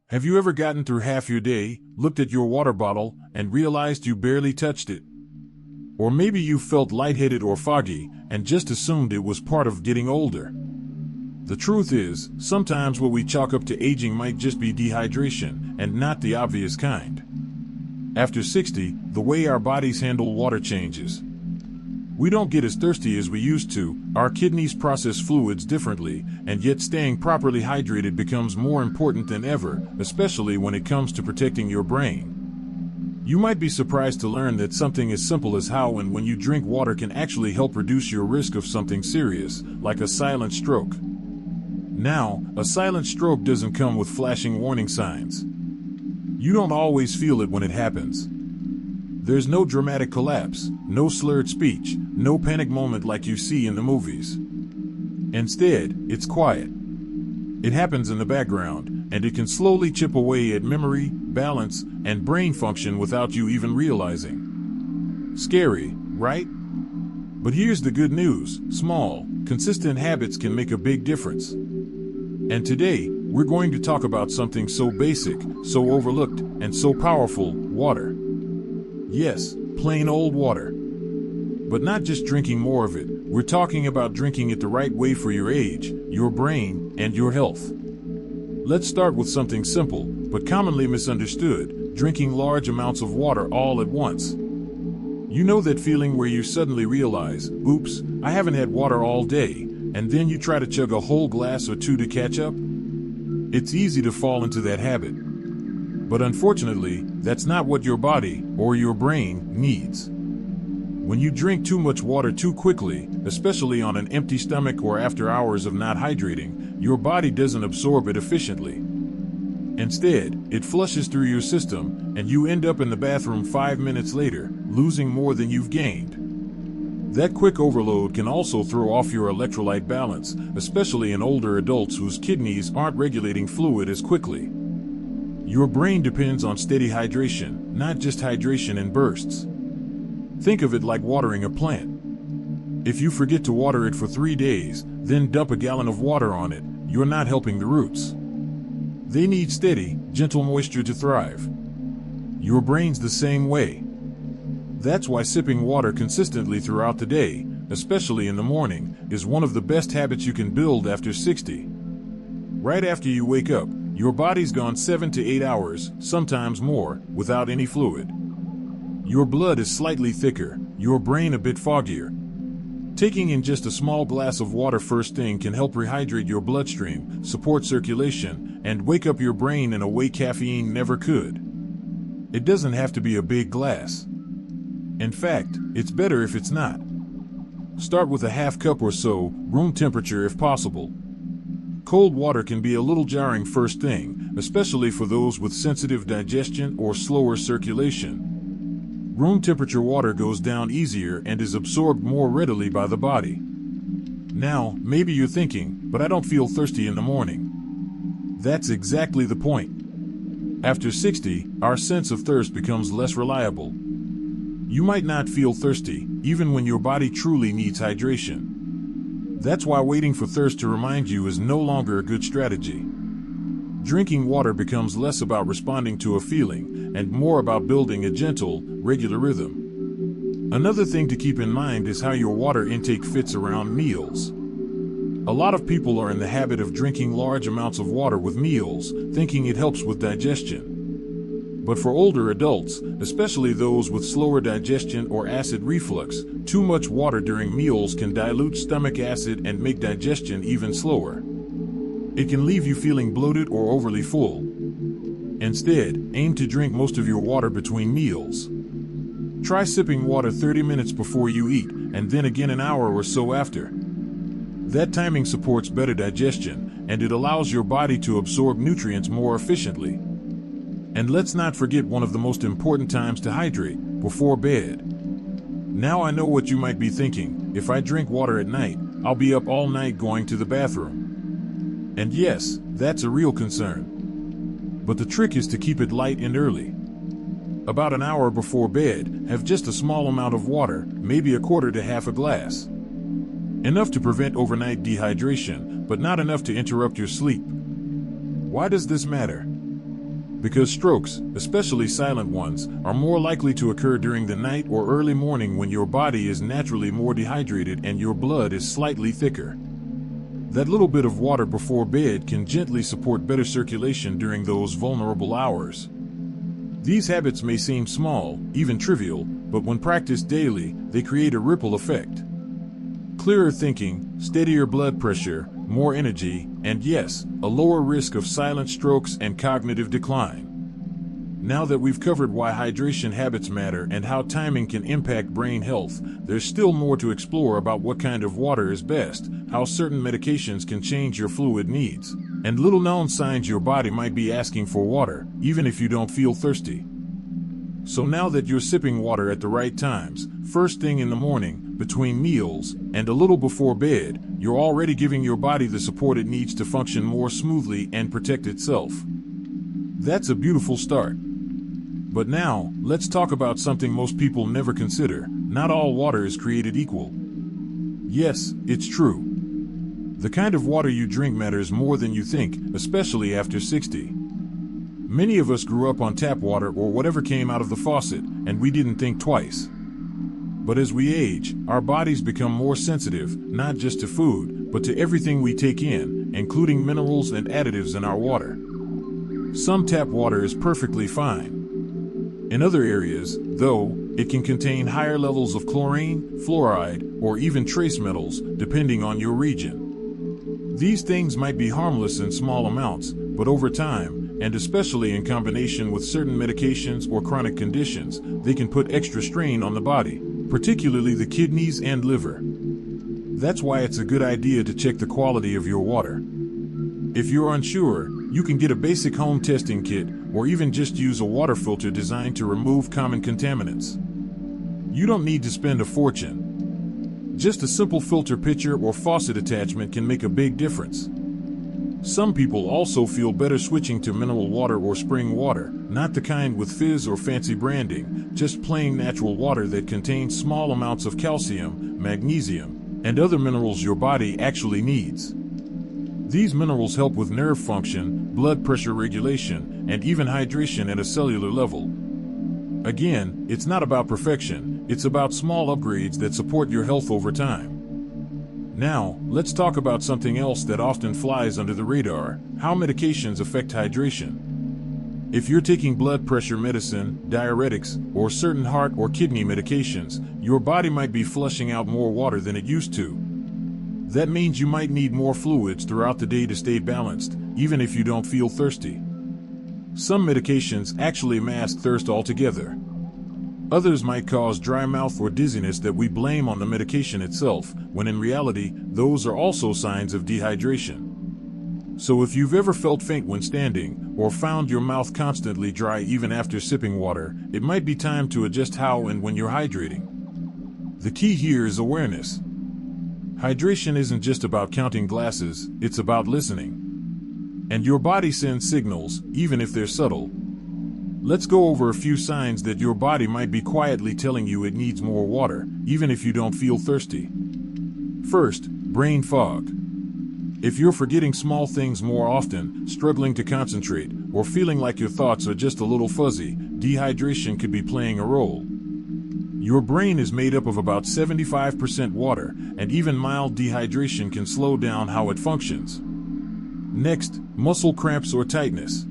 Have you ever gotten through half your day, looked at your water bottle, and realized you barely touched it? Or maybe you felt lightheaded or foggy and just assumed it was part of getting older. The truth is, sometimes what we chalk up to aging might just be dehydration, and not the obvious kind. After 60, the way our bodies handle water changes. We don't get as thirsty as we used to, our kidneys process fluids differently, and yet staying properly hydrated becomes more important than ever, especially when it comes to protecting your brain. You might be surprised to learn that something as simple as how and when you drink water can actually help reduce your risk of something serious, like a silent stroke. Now, a silent stroke doesn't come with flashing warning signs. You don't always feel it when it happens. There's no dramatic collapse, no slurred speech, no panic moment like you see in the movies. Instead, it's quiet. It happens in the background, and it can slowly chip away at memory, balance, and brain function without you even realizing. Scary, right? But here's the good news: small, consistent habits can make a big difference. And today, we're going to talk about something so basic, so overlooked, and so powerful: water. Yes, plain old water. But not just drinking more of it, we're talking about drinking it the right way for your age, your brain, and your health. Let's start with something simple, but commonly misunderstood: drinking large amounts of water all at once. You know that feeling where you suddenly realize, oops, I haven't had water all day, and then you try to chug a whole glass or two to catch up? It's easy to fall into that habit. But unfortunately, that's not what your body, or your brain, needs. When you drink too much water too quickly, especially on an empty stomach or after hours of not hydrating, your body doesn't absorb it efficiently. Instead, it flushes through your system, and you end up in the bathroom 5 minutes later, losing more than you've gained. That quick overload can also throw off your electrolyte balance, especially in older adults whose kidneys aren't regulating fluid as quickly. Your brain depends on steady hydration, not just hydration in bursts. Think of it like watering a plant. If you forget to water it for 3 days, then dump a gallon of water on it, you're not helping the roots. They need steady, gentle moisture to thrive. Your brain's the same way. That's why sipping water consistently throughout the day, especially in the morning, is one of the best habits you can build after 60. Right after you wake up, your body's gone 7 to 8 hours, sometimes more, without any fluid. Your blood is slightly thicker, your brain a bit foggier. Taking in just a small glass of water first thing can help rehydrate your bloodstream, support circulation, and wake up your brain in a way caffeine never could. It doesn't have to be a big glass. In fact, it's better if it's not. Start with a half cup or so, room temperature if possible. Cold water can be a little jarring first thing, especially for those with sensitive digestion or slower circulation. Room temperature water goes down easier and is absorbed more readily by the body. Now, maybe you're thinking, but I don't feel thirsty in the morning. That's exactly the point. After 60, our sense of thirst becomes less reliable. You might not feel thirsty, even when your body truly needs hydration. That's why waiting for thirst to remind you is no longer a good strategy. Drinking water becomes less about responding to a feeling and more about building a gentle, regular rhythm. Another thing to keep in mind is how your water intake fits around meals. A lot of people are in the habit of drinking large amounts of water with meals, thinking it helps with digestion. But for older adults, especially those with slower digestion or acid reflux, too much water during meals can dilute stomach acid and make digestion even slower. It can leave you feeling bloated or overly full. Instead, aim to drink most of your water between meals. Try sipping water 30 minutes before you eat, and then again an hour or so after. That timing supports better digestion, and it allows your body to absorb nutrients more efficiently. And let's not forget one of the most important times to hydrate: before bed. Now I know what you might be thinking: if I drink water at night, I'll be up all night going to the bathroom. And yes, that's a real concern. But the trick is to keep it light and early. About an hour before bed, have just a small amount of water, maybe a quarter to half a glass. Enough to prevent overnight dehydration, but not enough to interrupt your sleep. Why does this matter? Because strokes, especially silent ones, are more likely to occur during the night or early morning when your body is naturally more dehydrated and your blood is slightly thicker. That little bit of water before bed can gently support better circulation during those vulnerable hours. These habits may seem small, even trivial, but when practiced daily, they create a ripple effect. Clearer thinking, steadier blood pressure, more energy, and yes, a lower risk of silent strokes and cognitive decline. Now that we've covered why hydration habits matter and how timing can impact brain health, there's still more to explore about what kind of water is best, how certain medications can change your fluid needs, and little-known signs your body might be asking for water, even if you don't feel thirsty. So now that you're sipping water at the right times, first thing in the morning, between meals, and a little before bed, you're already giving your body the support it needs to function more smoothly and protect itself. That's a beautiful start. But now, let's talk about something most people never consider. Not all water is created equal. Yes, it's true. The kind of water you drink matters more than you think, especially after 60. Many of us grew up on tap water or whatever came out of the faucet, and we didn't think twice. But as we age, our bodies become more sensitive, not just to food, but to everything we take in, including minerals and additives in our water. Some tap water is perfectly fine. In other areas, though, it can contain higher levels of chlorine, fluoride, or even trace metals, depending on your region. These things might be harmless in small amounts, but over time, and especially in combination with certain medications or chronic conditions, they can put extra strain on the body, particularly the kidneys and liver. That's why it's a good idea to check the quality of your water. If you're unsure, you can get a basic home testing kit, or even just use a water filter designed to remove common contaminants. You don't need to spend a fortune. Just a simple filter pitcher or faucet attachment can make a big difference. Some people also feel better switching to mineral water or spring water, not the kind with fizz or fancy branding, just plain natural water that contains small amounts of calcium, magnesium, and other minerals your body actually needs. These minerals help with nerve function, blood pressure regulation, and even hydration at a cellular level. Again, it's not about perfection, it's about small upgrades that support your health over time. Now, let's talk about something else that often flies under the radar: how medications affect hydration. If you're taking blood pressure medicine, diuretics, or certain heart or kidney medications, your body might be flushing out more water than it used to. That means you might need more fluids throughout the day to stay balanced, even if you don't feel thirsty. Some medications actually mask thirst altogether. Others might cause dry mouth or dizziness that we blame on the medication itself, when in reality, those are also signs of dehydration. So if you've ever felt faint when standing, or found your mouth constantly dry even after sipping water, it might be time to adjust how and when you're hydrating. The key here is awareness. Hydration isn't just about counting glasses, it's about listening. And your body sends signals, even if they're subtle. Let's go over a few signs that your body might be quietly telling you it needs more water, even if you don't feel thirsty. First, brain fog. If you're forgetting small things more often, struggling to concentrate, or feeling like your thoughts are just a little fuzzy, dehydration could be playing a role. Your brain is made up of about 75% water, and even mild dehydration can slow down how it functions. Next, muscle cramps or tightness.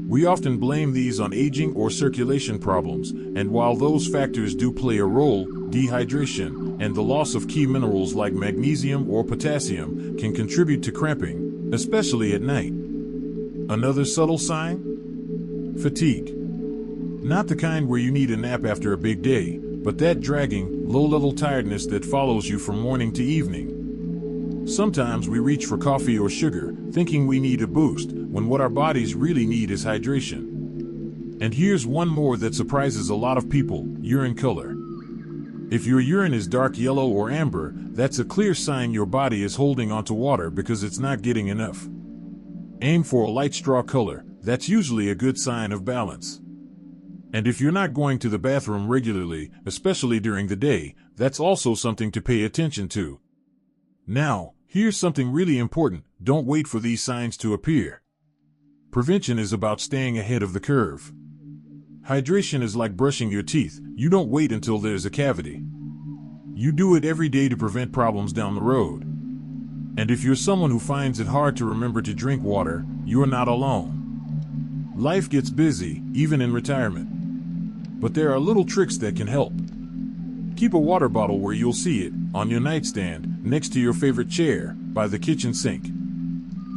We often blame these on aging or circulation problems, and while those factors do play a role, dehydration and the loss of key minerals like magnesium or potassium can contribute to cramping, especially at night. Another subtle sign? Fatigue. Not the kind where you need a nap after a big day, but that dragging, low-level tiredness that follows you from morning to evening. Sometimes we reach for coffee or sugar, thinking we need a boost, when what our bodies really need is hydration. And here's one more that surprises a lot of people: urine color. If your urine is dark yellow or amber, that's a clear sign your body is holding onto water because it's not getting enough. Aim for a light straw color, that's usually a good sign of balance. And if you're not going to the bathroom regularly, especially during the day, that's also something to pay attention to. Now, here's something really important: don't wait for these signs to appear. Prevention is about staying ahead of the curve. Hydration is like brushing your teeth. You don't wait until there's a cavity. You do it every day to prevent problems down the road. And if you're someone who finds it hard to remember to drink water, you're not alone. Life gets busy, even in retirement. But there are little tricks that can help. Keep a water bottle where you'll see it, on your nightstand, next to your favorite chair, by the kitchen sink.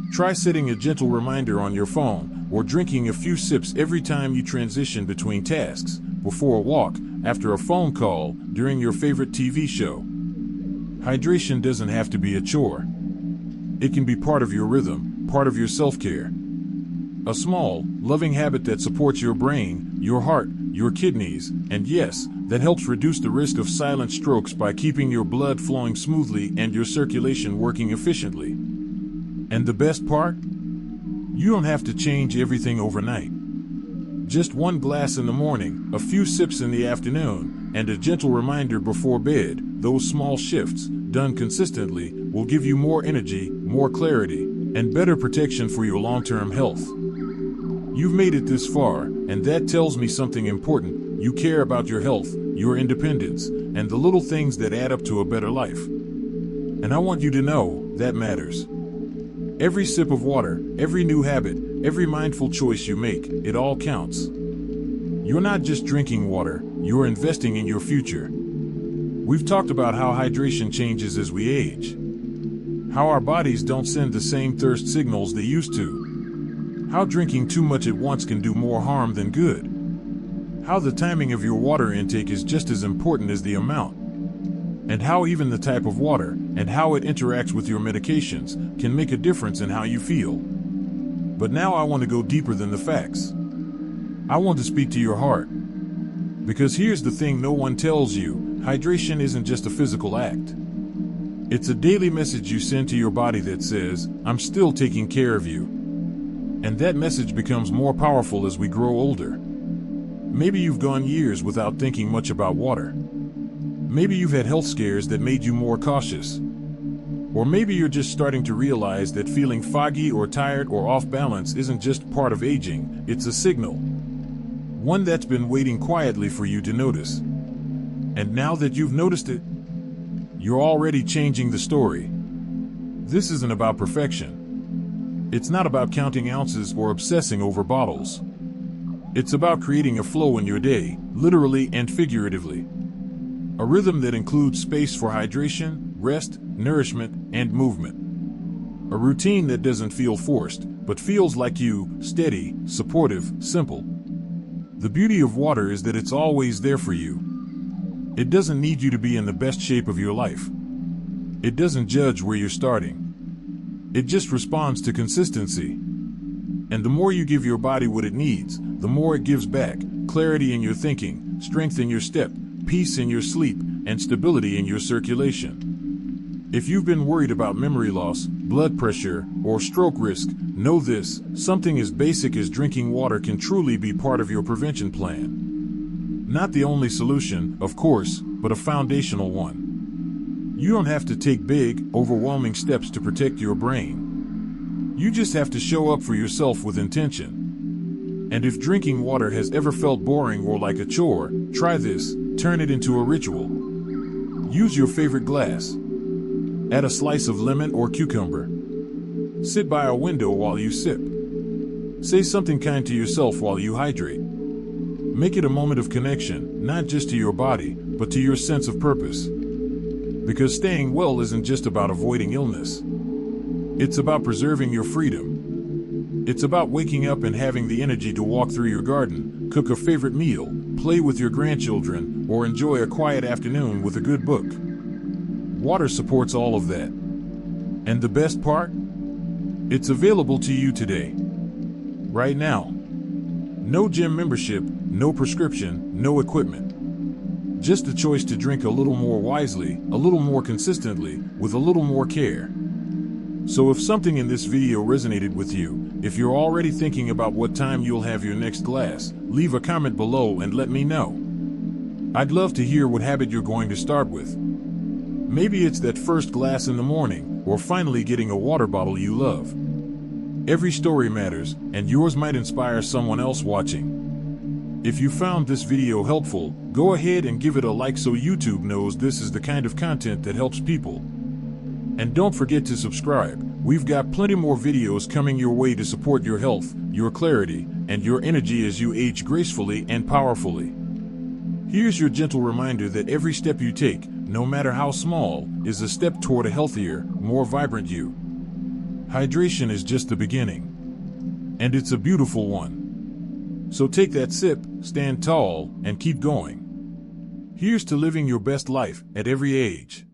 Try setting a gentle reminder on your phone, or drinking a few sips every time you transition between tasks, before a walk, after a phone call, during your favorite TV show. Hydration doesn't have to be a chore. It can be part of your rhythm, part of your self-care. A small, loving habit that supports your brain, your heart, your kidneys, and yes, that helps reduce the risk of silent strokes by keeping your blood flowing smoothly and your circulation working efficiently. And the best part? You don't have to change everything overnight. Just one glass in the morning, a few sips in the afternoon, and a gentle reminder before bed. Those small shifts, done consistently, will give you more energy, more clarity, and better protection for your long-term health. You've made it this far, and that tells me something important. You care about your health, your independence, and the little things that add up to a better life. And I want you to know that matters. Every sip of water, every new habit, every mindful choice you make, it all counts. You're not just drinking water, you're investing in your future. We've talked about how hydration changes as we age. How our bodies don't send the same thirst signals they used to. How drinking too much at once can do more harm than good. How the timing of your water intake is just as important as the amount. And how even the type of water, and how it interacts with your medications, can make a difference in how you feel. But now I want to go deeper than the facts. I want to speak to your heart. Because here's the thing no one tells you, hydration isn't just a physical act. It's a daily message you send to your body that says, I'm still taking care of you. And that message becomes more powerful as we grow older. Maybe you've gone years without thinking much about water. Maybe you've had health scares that made you more cautious. Or maybe you're just starting to realize that feeling foggy or tired or off balance isn't just part of aging, it's a signal. One that's been waiting quietly for you to notice. And now that you've noticed it, you're already changing the story. This isn't about perfection. It's not about counting ounces or obsessing over bottles. It's about creating a flow in your day, literally and figuratively. A rhythm that includes space for hydration, rest, nourishment, and movement. A routine that doesn't feel forced, but feels like you, steady, supportive, simple. The beauty of water is that it's always there for you. It doesn't need you to be in the best shape of your life. It doesn't judge where you're starting. It just responds to consistency. And the more you give your body what it needs, the more it gives back. Clarity in your thinking, strength in your step, peace in your sleep, and stability in your circulation. If you've been worried about memory loss, blood pressure, or stroke risk, know this: something as basic as drinking water can truly be part of your prevention plan. Not the only solution, of course, but a foundational one. You don't have to take big, overwhelming steps to protect your brain. You just have to show up for yourself with intention. And if drinking water has ever felt boring or like a chore, try this. Turn it into a ritual. Use your favorite glass. Add a slice of lemon or cucumber. Sit by a window while you sip. Say something kind to yourself while you hydrate. Make it a moment of connection, not just to your body, but to your sense of purpose. Because staying well isn't just about avoiding illness. It's about preserving your freedom. It's about waking up and having the energy to walk through your garden, cook a favorite meal, play with your grandchildren, or enjoy a quiet afternoon with a good book. Water supports all of that. And the best part? It's available to you today. Right now. No gym membership, no prescription, no equipment. Just a choice to drink a little more wisely, a little more consistently, with a little more care. So if something in this video resonated with you, if you're already thinking about what time you'll have your next glass, leave a comment below and let me know. I'd love to hear what habit you're going to start with. Maybe it's that first glass in the morning, or finally getting a water bottle you love. Every story matters, and yours might inspire someone else watching. If you found this video helpful, go ahead and give it a like so YouTube knows this is the kind of content that helps people. And don't forget to subscribe. We've got plenty more videos coming your way to support your health, your clarity, and your energy as you age gracefully and powerfully. Here's your gentle reminder that every step you take, no matter how small, is a step toward a healthier, more vibrant you. Hydration is just the beginning. And it's a beautiful one. So take that sip, stand tall, and keep going. Here's to living your best life at every age.